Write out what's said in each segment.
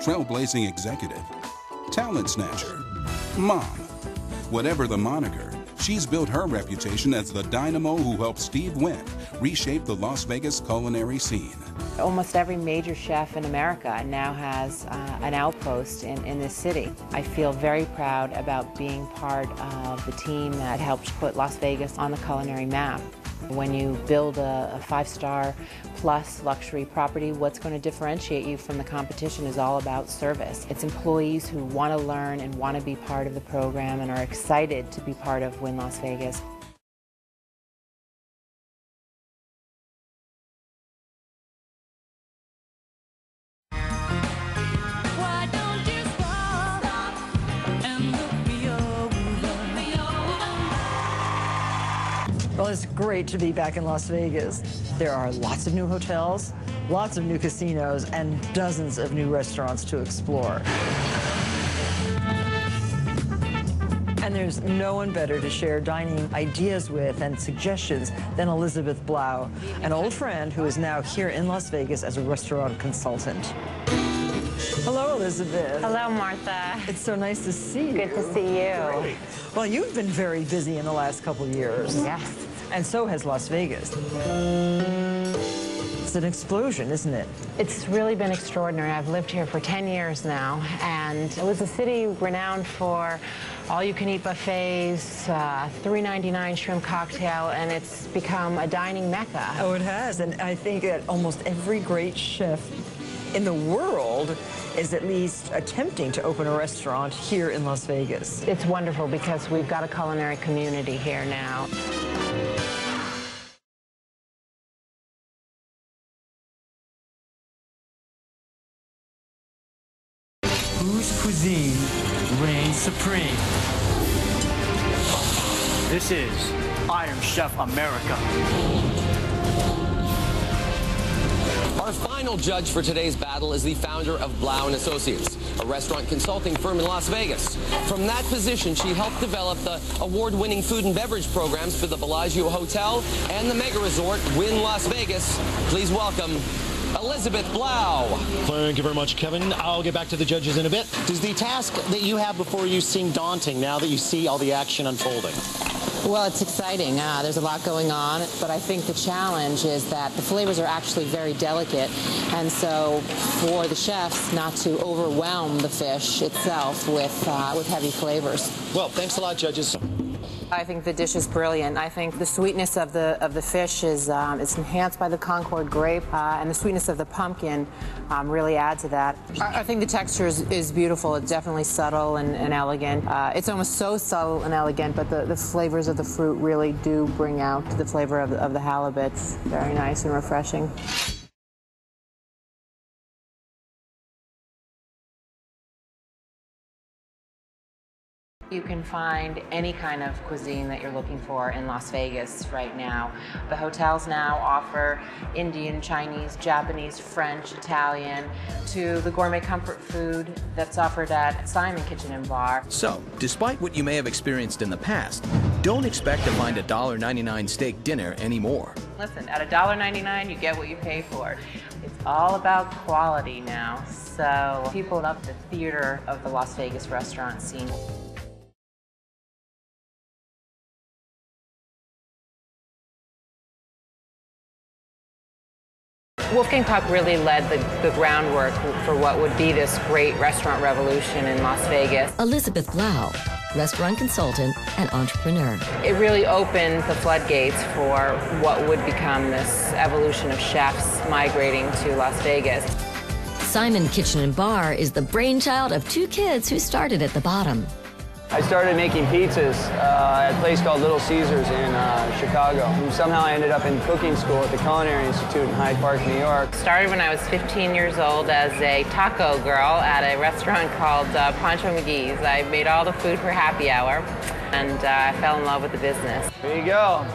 trailblazing executive, talent snatcher, mom. Whatever the moniker, she's built her reputation as the dynamo who helped Steve Wynn reshape the Las Vegas culinary scene. Almost every major chef in America now has an outpost in this city. I feel very proud about being part of the team that helped put Las Vegas on the culinary map. When you build a 5-star plus luxury property, what's going to differentiate you from the competition is all about service. It's employees who want to learn and want to be part of the program and are excited to be part of Wynn Las Vegas. Well, it's great to be back in Las Vegas. There are lots of new hotels, lots of new casinos, and dozens of new restaurants to explore. And there's no one better to share dining ideas with and suggestions than Elizabeth Blau, an old friend who is now here in Las Vegas as a restaurant consultant. Hello, Elizabeth. Hello, Martha. It's so nice to see you. Good to see you. Well, you've been very busy in the last couple of years. Yes. And so has Las Vegas. It's an explosion, isn't it? It's really been extraordinary. I've lived here for 10 years now, and it was a city renowned for all-you-can-eat buffets, $3.99 shrimp cocktail, and it's become a dining mecca. Oh, it has, and I think that almost every great chef in the world is at least attempting to open a restaurant here in Las Vegas. It's wonderful because we've got a culinary community here now. Whose cuisine reigns supreme? This is Iron Chef America. Our final judge for today's battle is the founder of Blau Associates, a restaurant consulting firm in Las Vegas. From that position, she helped develop the award-winning food and beverage programs for the Bellagio Hotel and the mega resort Wynn Las Vegas. Please welcome Elizabeth Blau. Thank you very much, Kevin. I'll get back to the judges in a bit. Does the task that you have before you seem daunting now that you see all the action unfolding? Well, it's exciting. There's a lot going on, but I think the challenge is that the flavors are actually very delicate, and so for the chefs not to overwhelm the fish itself with heavy flavors. Well, thanks a lot, judges. I think the dish is brilliant. I think the sweetness of the fish is it's enhanced by the Concord grape, and the sweetness of the pumpkin really add to that. I think the texture is beautiful. It's definitely subtle and elegant. It's almost so subtle and elegant, but the flavors of the fruit really do bring out the flavor of the halibut. It's very nice and refreshing. You can find any kind of cuisine that you're looking for in Las Vegas right now. The hotels now offer Indian, Chinese, Japanese, French, Italian, to the gourmet comfort food that's offered at Simon Kitchen and Bar. So, despite what you may have experienced in the past, don't expect to find a $1.99 steak dinner anymore. Listen, at $1.99 you get what you pay for. It's all about quality now, so people love the theater of the Las Vegas restaurant scene. Wolfgang Puck really led the groundwork for what would be this great restaurant revolution in Las Vegas. Elizabeth Blau, restaurant consultant and entrepreneur. It really opened the floodgates for what would become this evolution of chefs migrating to Las Vegas. Simon Kitchen and Bar is the brainchild of two kids who started at the bottom. I started making pizzas at a place called Little Caesars in Chicago. And somehow I ended up in cooking school at the Culinary Institute in Hyde Park, New York. Started when I was 15 years old as a taco girl at a restaurant called Pancho McGee's. I made all the food for happy hour, and I fell in love with the business. There you go.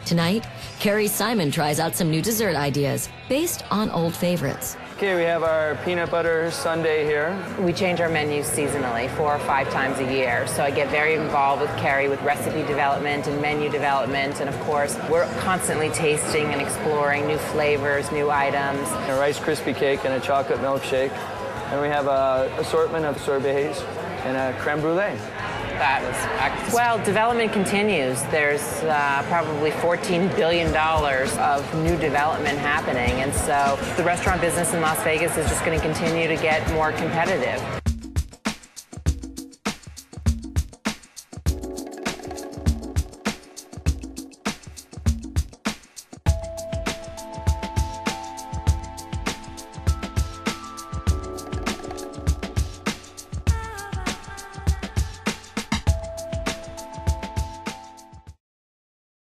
Tonight, Carrie Simon tries out some new dessert ideas based on old favorites. Okay, we have our peanut butter sundae here. We change our menus seasonally 4 or 5 times a year, so I get very involved with Carrie with recipe development and menu development, and of course we're constantly tasting and exploring new flavors, new items. A Rice Krispie cake and a chocolate milkshake. And we have an assortment of sorbets and a creme brulee. That was excellent. Well, development continues. There's probably $14 billion of new development happening, and so the restaurant business in Las Vegas is just going to continue to get more competitive.